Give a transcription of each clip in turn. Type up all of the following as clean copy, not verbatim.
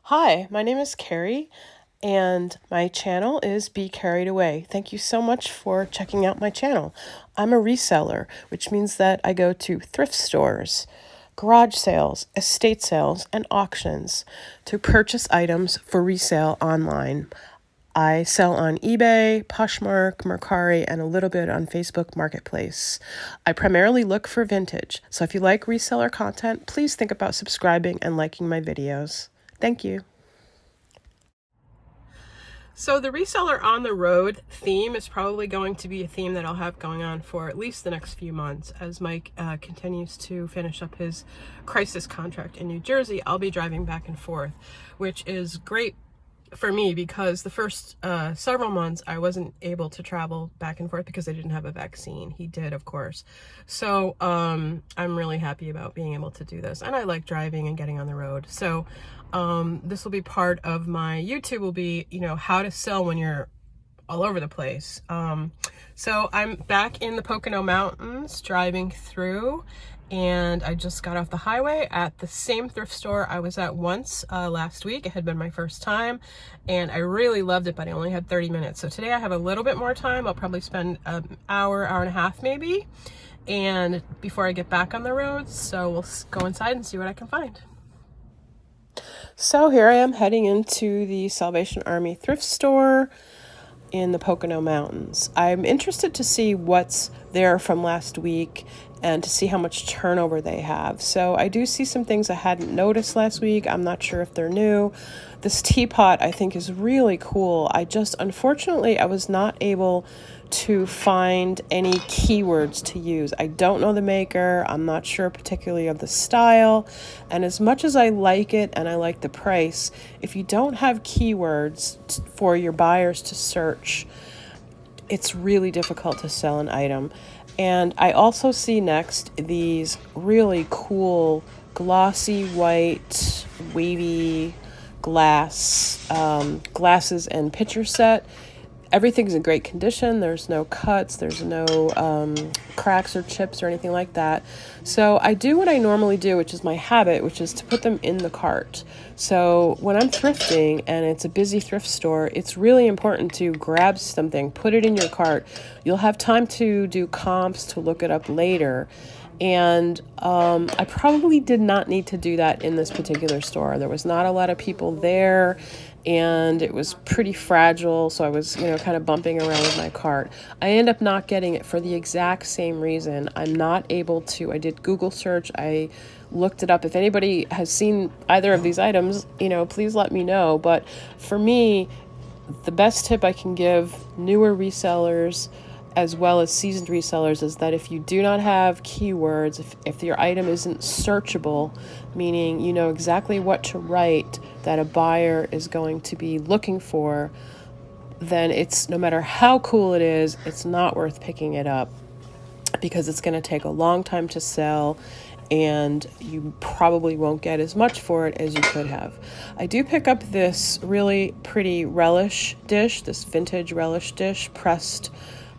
Hi, my name is Carrie, and my channel is Be Carried Away. Thank you so much for checking out my channel. I'm a reseller, which means that I go to thrift stores, garage sales, estate sales, and auctions to purchase items for resale online. I sell on eBay, Poshmark, Mercari, and a little bit on Facebook Marketplace. I primarily look for vintage, so if you like reseller content, please think about subscribing and liking my videos. Thank you. So the reseller on the road theme is probably going to be a theme that I'll have going on for at least the next few months as Mike continues to finish up his crisis contract in New Jersey. I'll be driving back and forth, which is great for me because the first several months I wasn't able to travel back and forth because I didn't have a vaccine. He did, of course. So I'm really happy about being able to do this, and I like driving and getting on the road. So this will be part of my YouTube, will be, how to sell when you're all over the place. So I'm back in the Pocono Mountains driving through, and I just got off the highway at the same thrift store I was at once last week. It had been my first time and I really loved it, but I only had 30 minutes. So today I have a little bit more time. I'll probably spend an hour and a half maybe, and before I get back on the road. So we'll go inside and see what I can find. So here I am heading into the Salvation Army thrift store in the Pocono Mountains. I'm interested to see what's there from last week and to see how much turnover they have. So I do see some things I hadn't noticed last week. I'm not sure if they're new. This teapot I think is really cool. Unfortunately, I was not able to find any keywords to use. I don't know the maker. I'm not sure particularly of the style. And as much as I like it and I like the price, if you don't have keywords for your buyers to search, it's really difficult to sell an item. And I also see next these really cool glossy white wavy glasses and pitcher set. Everything's in great condition. There's no cuts, there's no cracks or chips or anything like that. So I do what I normally do, which is my habit, which is to put them in the cart. So when I'm thrifting and it's a busy thrift store, it's really important to grab something, put it in your cart. You'll have time to do comps, to look it up later. And I probably did not need to do that in this particular store. There was not a lot of people there, and it was pretty fragile, so I was, kind of bumping around with my cart. I end up not getting it for the exact same reason. I'm not able to. I did Google search. I looked it up. If anybody has seen either of these items, please let me know. But for me, the best tip I can give newer resellers as well as seasoned resellers is that if you do not have keywords, if your item isn't searchable, meaning you know exactly what to write that a buyer is going to be looking for, then it's, no matter how cool it is, it's not worth picking it up because it's going to take a long time to sell and you probably won't get as much for it as you could have. I do pick up this really pretty relish dish, this vintage relish dish, pressed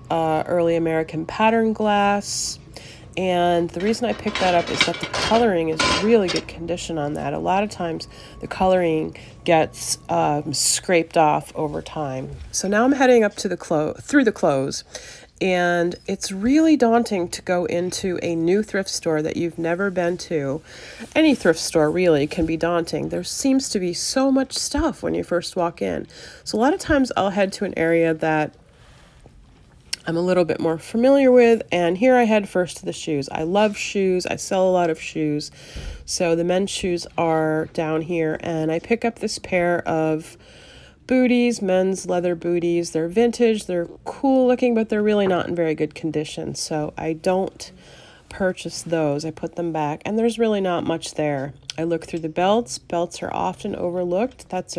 early American pattern glass. And the reason I picked that up is that the coloring is really good condition on that. A lot of times the coloring gets scraped off over time. So now I'm heading up to through the close. And it's really daunting to go into a new thrift store that you've never been to. Any thrift store really can be daunting. There seems to be so much stuff when you first walk in. So a lot of times I'll head to an area that I'm a little bit more familiar with, and here I head first to the shoes. I love shoes. I sell a lot of shoes. So the men's shoes are down here, and I pick up this pair of booties, men's leather booties. They're vintage. They're cool looking, but they're really not in very good condition. So I don't purchase those. I put them back, and there's really not much there. I look through the belts. Belts are often overlooked. That's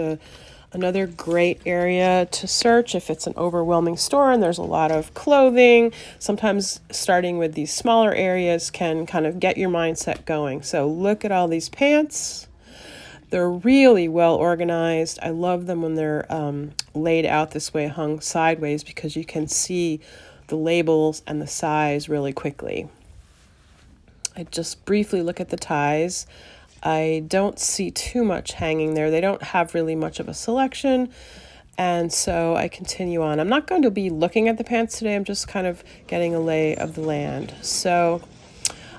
another great area to search if it's an overwhelming store and there's a lot of clothing. Sometimes starting with these smaller areas can kind of get your mindset going. So look at all these pants. They're really well organized. I love them when they're laid out this way, hung sideways, because you can see the labels and the size really quickly. I just briefly look at the ties. I don't see too much hanging there. They don't have really much of a selection. And so I continue on. I'm not going to be looking at the pants today. I'm just kind of getting a lay of the land. So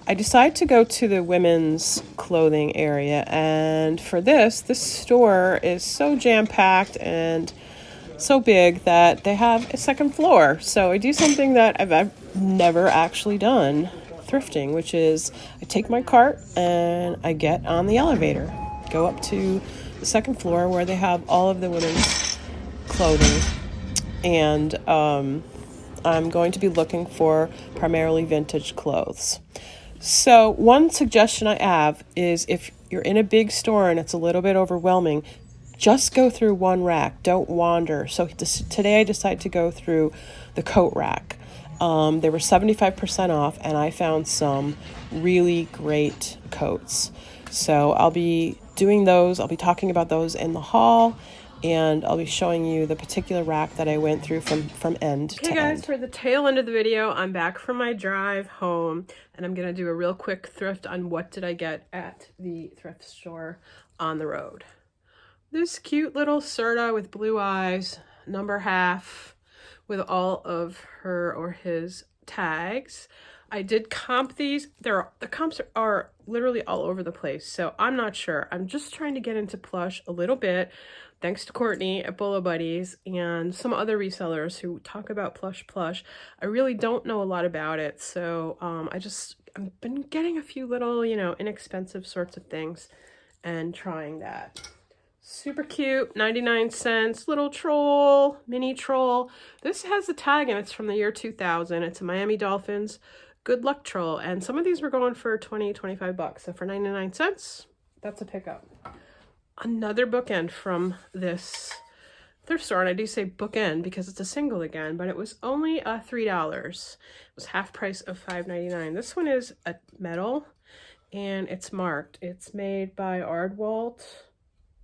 I decided to go to the women's clothing area. And for this store is so jam-packed and so big that they have a second floor. So I do something that I've never actually done thrifting, which is I take my cart and I get on the elevator, go up to the second floor where they have all of the women's clothing, and I'm going to be looking for primarily vintage clothes. So one suggestion I have is if you're in a big store and it's a little bit overwhelming, just go through one rack. Don't wander. So today I decided to go through the coat rack. They were 75% off, and I found some really great coats. So I'll be doing those. I'll be talking about those in the haul, and I'll be showing you the particular rack that I went through from end to end. Okay guys, for the tail end of the video, I'm back from my drive home, and I'm going to do a real quick thrift on what did I get at the thrift store on the road. This cute little Serta with blue eyes, number half, with all of her or his tags. I did comp these. The comps are literally all over the place, so I'm not sure. I'm just trying to get into plush a little bit, thanks to Courtney at Bolo Buddies and some other resellers who talk about plush. I really don't know a lot about it, so I've been getting a few little, inexpensive sorts of things and trying that. Super cute, 99 cents, little troll, mini troll. This has a tag and it's from the year 2000. It's a Miami Dolphins good luck troll. And some of these were going for 20, 25 bucks. So for 99 cents, that's a pickup. Another bookend from this thrift store. And I do say bookend because it's a single again, but it was only $3. It was half price of $5.99. This one is a metal and it's marked. It's made by Aardwalt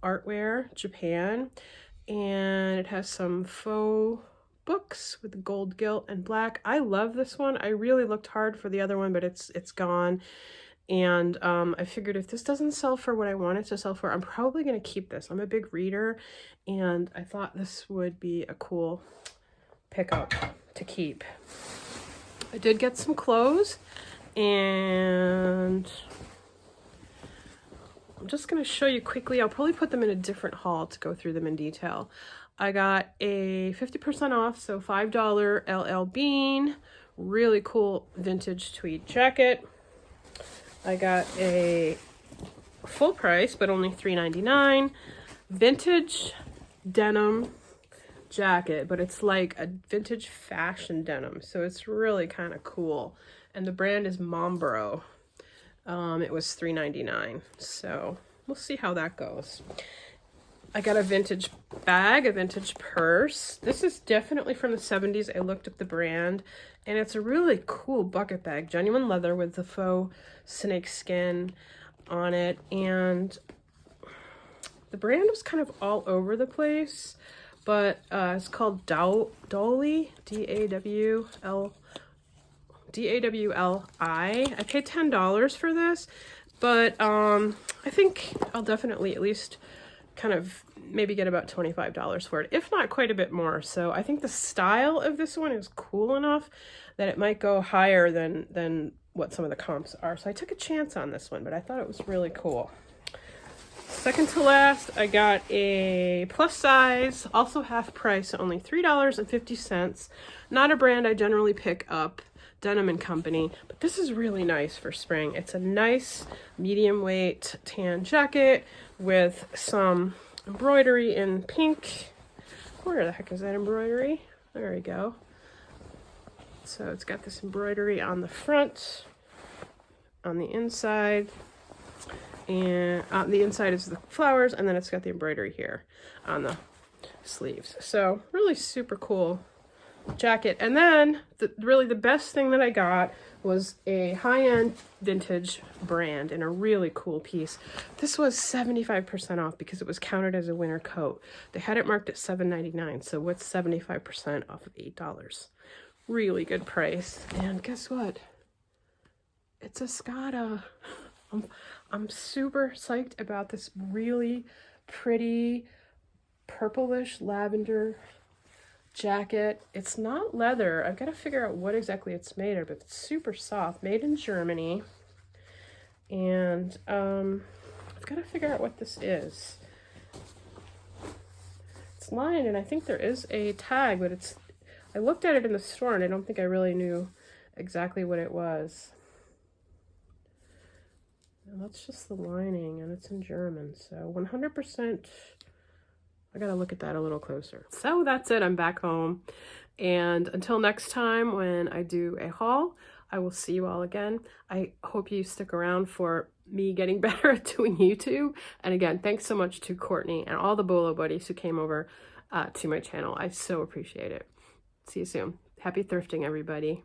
Artware, Japan, and it has some faux books with gold gilt and black. I love this one. I really looked hard for the other one, but it's gone. And I figured if this doesn't sell for what I want it to sell for, I'm probably going to keep this. I'm a big reader, and I thought this would be a cool pickup to keep. I did get some clothes, and I'm just going to show you quickly. I'll probably put them in a different haul to go through them in detail. I got a 50% off, so $5 LL Bean, really cool vintage tweed jacket. I got a full price, but only $3.99, vintage denim jacket, but it's like a vintage fashion denim, so it's really kind of cool. And the brand is Mombro. It was $3.99, so we'll see how that goes. I got a vintage bag, a vintage purse. This is definitely from the 70s. I looked up the brand, and it's a really cool bucket bag. Genuine leather with the faux snake skin on it, and the brand was kind of all over the place, but it's called Dowli, D-A-W-L-I. I paid $10 for this, but I think I'll definitely at least kind of maybe get about $25 for it, if not quite a bit more. So I think the style of this one is cool enough that it might go higher than what some of the comps are. So I took a chance on this one, but I thought it was really cool. Second to last, I got a plus size, also half price, only $3.50. Not a brand I generally pick up, Denim & Company, but this is really nice for spring. It's a nice medium weight tan jacket with some embroidery in pink. Where the heck is that embroidery? There we go. So it's got this embroidery on the front, on the inside, and on the inside is the flowers, and then it's got the embroidery here on the sleeves. So really super cool jacket. And then really the best thing that I got was a high-end vintage brand in a really cool piece. This was 75% off because it was counted as a winter coat. They had it marked at $7.99, so what's 75% off of $8? Really good price. And guess what? It's a Scotta. I'm super psyched about this really pretty purplish lavender jacket. It's not leather. I've got to figure out what exactly it's made of, but it's super soft, made in Germany. And I've got to figure out what this is. It's lined, and I think there is a tag, but I looked at it in the store and I don't think I really knew exactly what it was. And that's just the lining, and it's in German, so 100%. I gotta look at that a little closer. So that's it, I'm back home. And until next time when I do a haul, I will see you all again. I hope you stick around for me getting better at doing YouTube. And again, thanks so much to Courtney and all the Bolo buddies who came over to my channel. I so appreciate it. See you soon. Happy thrifting, everybody.